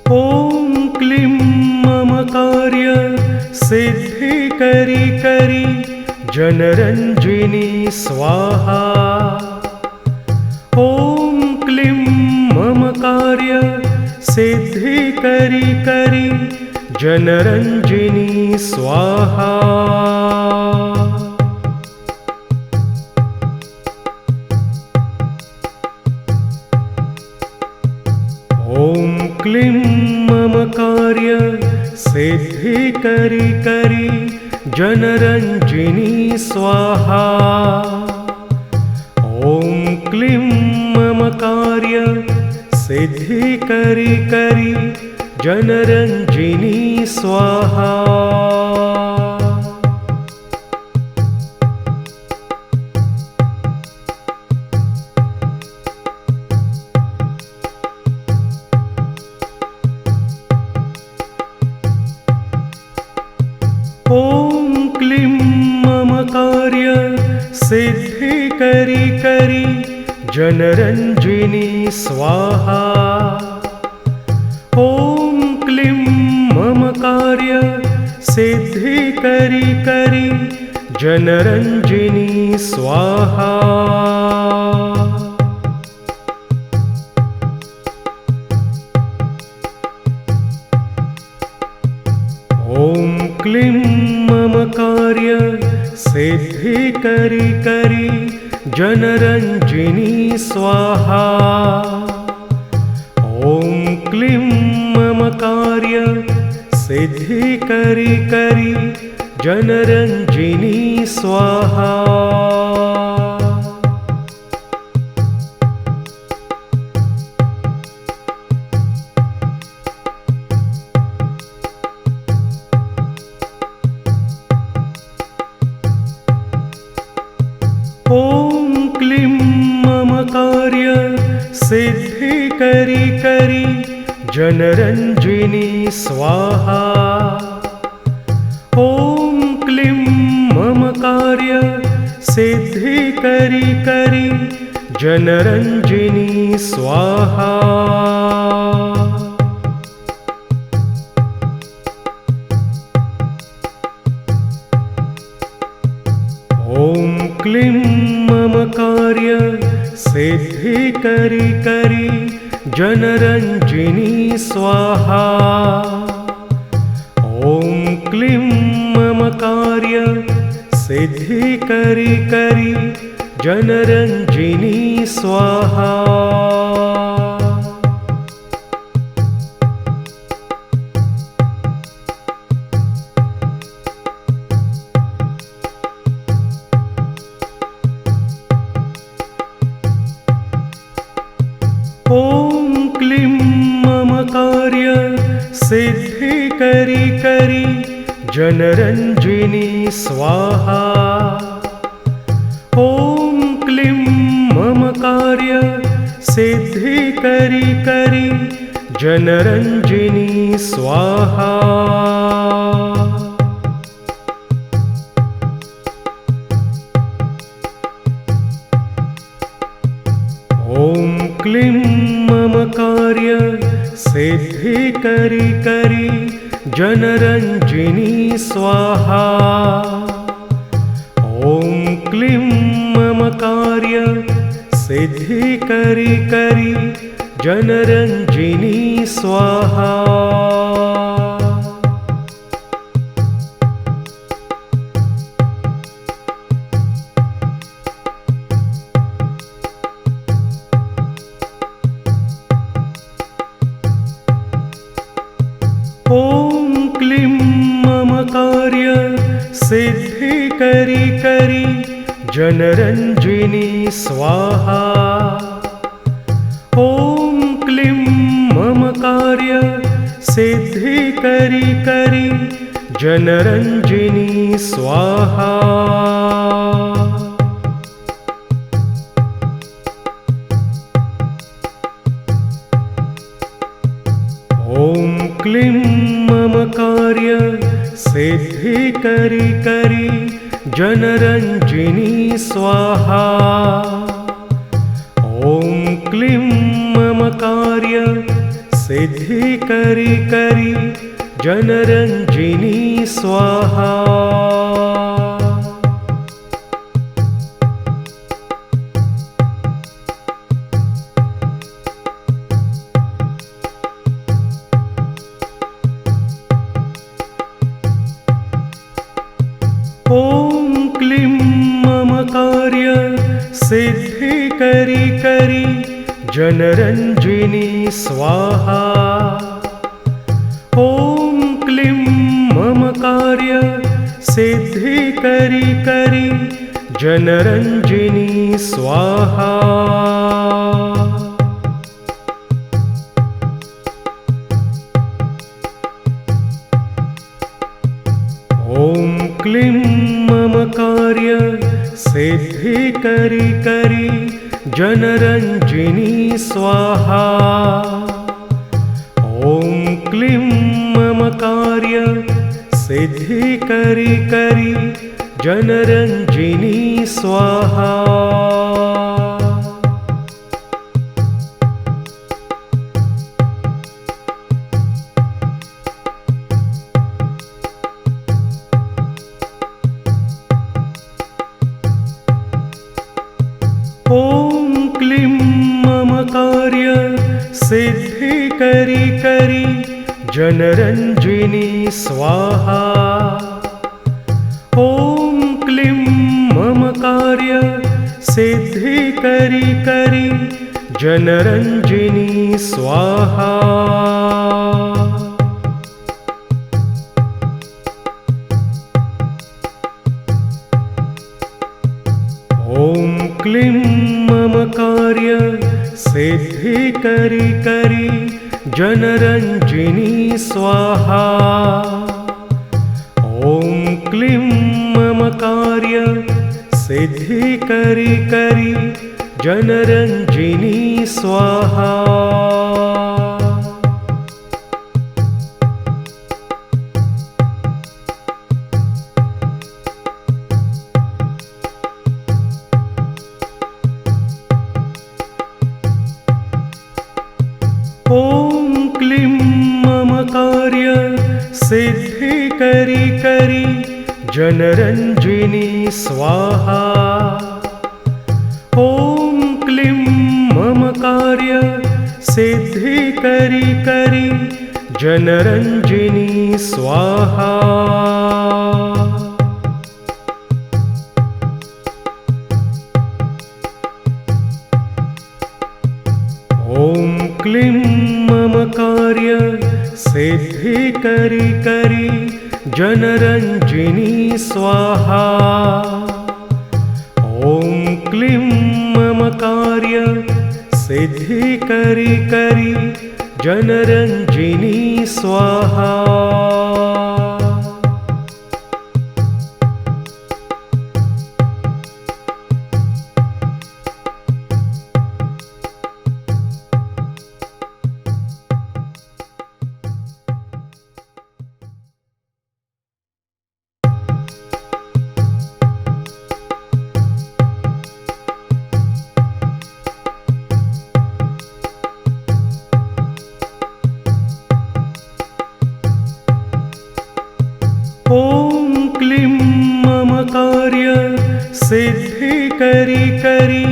ॐ क्लीं मम कार्य सिद्धि करी जनरञ्जिनी स्वाहा। ॐ क्लीं मम कार्य सिद्धि करी जनरञ्जिनी स्वाहा। ॐ क्लीं मम कार्य सिद्धि करी जनरञ्जिनी स्वाहा। ॐ क्लीं मम कार्य सिद्धि करी जनरञ्जिनी स्वाहा। ॐ क्लीं मम कार्य सिद्धि करी जनरञ्जिनी स्वाहा। ॐ क्लीं मम कार्य सिद्धि करी जनरञ्जिनी स्वाहा। ॐ क्लीं मम कार्य सिद्धि करी जनरञ्जिनी स्वाहा। ॐ क्लीं मम कार्य सिद्धि करी जनरञ्जिनी स्वाहा। ॐ क्लीं मम कार्य सिद्धि करी जनरञ्जिनी स्वाहा। ॐ क्लीं मम कार्य सिद्धि करी जनरञ्जिनी स्वाहा। ॐ क्लीं मम कार्य सिद्धि करी जनरञ्जिनी स्वाहा। ॐ क्लीं मम कार्य सिद्धि करी जनरञ्जिनी स्वाहा। ॐ क्लीं मम कार्य सिद्धि करी जनरञ्जिनी स्वाहा। ॐ क्लीं मम कार्य सिद्धि करी जनरञ्जिनी स्वाहा। ॐ क्लीं मम कार्य सिद्धि करी जनरञ्जिनी स्वाहा। ॐ क्लीं मम कार्य सिद्धि करी जनरञ्जिनी स्वाहा। ॐ क्लीं मम कार्य सिद्धि करी जनरञ्जिनी स्वाहा। ॐ क्लीं मम कार्य सिद्धि करी जनरञ्जिनी स्वाहा। ॐ क्लीं मम कार्य सिद्धि करी जनरञ्जिनी स्वाहा। ॐ क्लीं मम कार्य सिद्धि करी करी जनरंजिनी स्वाहा। ॐ क्लीं मम कार्य सिद्धि करी करी जनरंजिनी स्वाहा। ॐ क्लीं मम कार्य सिद्धि करी करी जनरंजिनी स्वाहा। ॐ क्लीं मम कार्य सिद्धि करी करी जनरंजिनी स्वाहा। ॐ क्लीं मम कार्य सिद्धि करी करी जनरंजिनी स्वाहा। ॐ क्लीं मम कार्य सिद्धि करी करी जनरंजिनी स्वाहा। ॐ क्लीं मम कार्य सिद्धि करी करी जनरंजिनी स्वाहा। ॐ क्लीं मम कार्य सिद्धि करी करी जनरंजिनी स्वाहा। ॐ क्लीं मम कार्य सिद्धि करी करी जनरंजिनी स्वाहा। ॐ क्लीं मम कार्य सिद्धि करी करी जनरंजिनी स्वाहा। ॐ क्लीं मम कार्य सिद्धि करी करी जनरंजिनी स्वाहा। ॐ क्लीं मम कार्य सिद्धि करी करी जनरंजिनी स्वाहा। ॐ क्लीं मम कार्य सिद्धि करी करी जनरंजिनी स्वाहा। ॐ क्लीं मम कार्य सिद्धि करी करी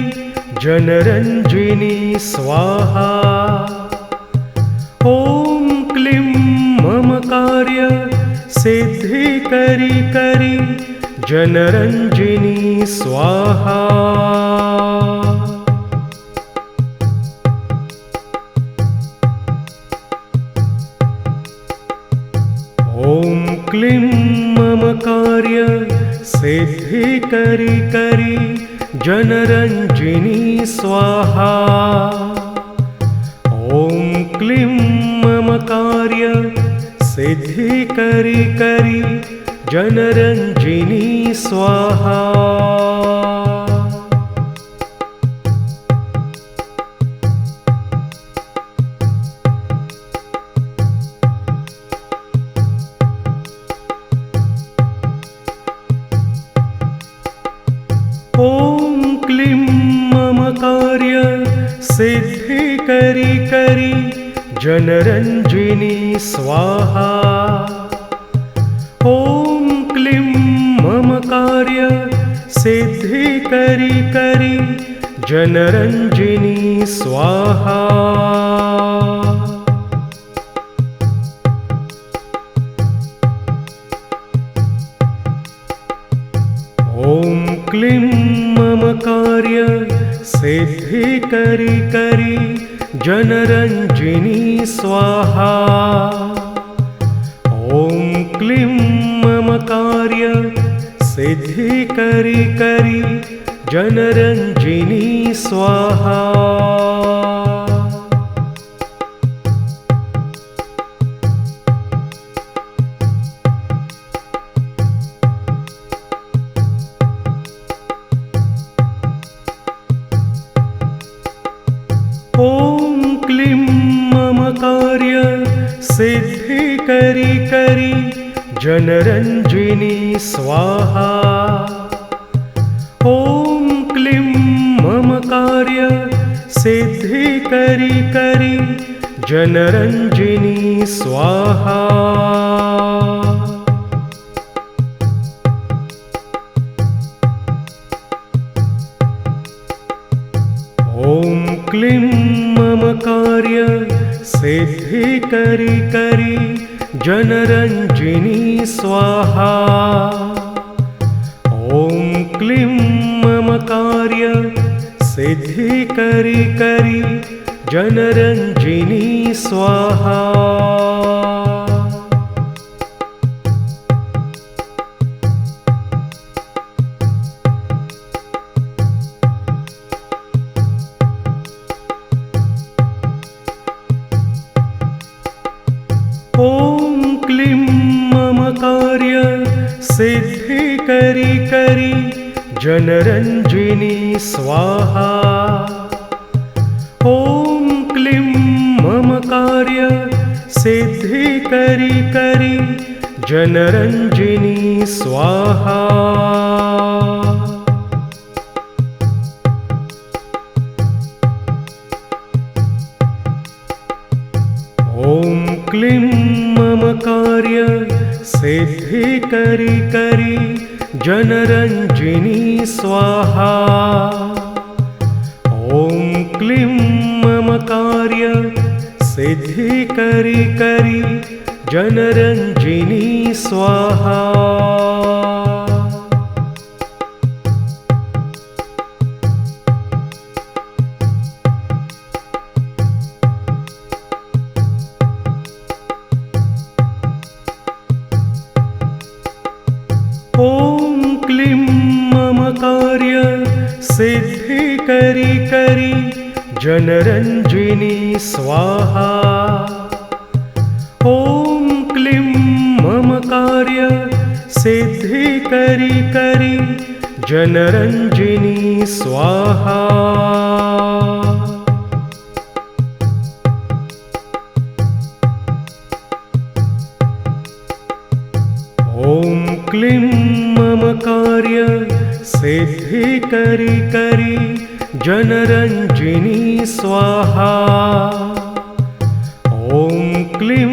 जनरंजिनी स्वाहा। ॐ क्लीं मम कार्य सिद्धि करी करी जनरंजिनी स्वाहा। ॐ क्लीं मम कार्य सिद्धि करी करी जनरंजिनी स्वाहा। ॐ क्लीं मम कार्य सिद्धि करी करी जनरंजिनी स्वाहा। ॐ क्लीं मम कार्य सिद्धि करी करी जनरञ्जिनी स्वाहा। ॐ क्लीं मम कार्य सिद्धिकरी करी जनरञ्जिनी स्वाहा। ॐ क्लीं मम कार्य सिद्धिकरी करी जनरञ्जिनी स्वाहा। ॐ क्लीं मम कार्य सिद्धिकरी करी जनरञ्जिनी स्वाहा। ॐ क्लीं मम कार्य सिद्धिकरी करी जनरञ्जिनी स्वाहा। ॐ क्लीं मम कार्य सिद्धिकरी करी जनरञ्जिनी स्वाहा। ॐ क्लीं मम कार्य सिद्धिकरी करी जनरञ्जिनी स्वाहा। ॐ क्लीं मम कार्य सिद्धिकरी करी जनरञ्जिनी स्वाहा। ॐ क्लीं मम कार्य सिद्धिकरी करी जनरञ्जिनी स्वाहा। ॐ क्लीं मम कार्य सिद्धिकरी करी जनरञ्जिनी स्वाहा। ॐ क्लीं मम कार्य सिद्धिकरी करी जनरञ्जिनी स्वाहा। ॐ क्लीं मम कार्य सिद्धिकरी करी जनरञ्जिनी स्वाहा। ॐ क्लीं मम कार्य सिद्धिकरी करी जनरञ्जिनी स्वाहा। ॐ क्लीं मम कार्य सिद्धिकरी करी जनरञ्जिनी स्वाहा। ॐ क्लीं मम कार्य सिद्धिकरी करी जनरञ्जिनी स्वाहा। ॐ क्लीं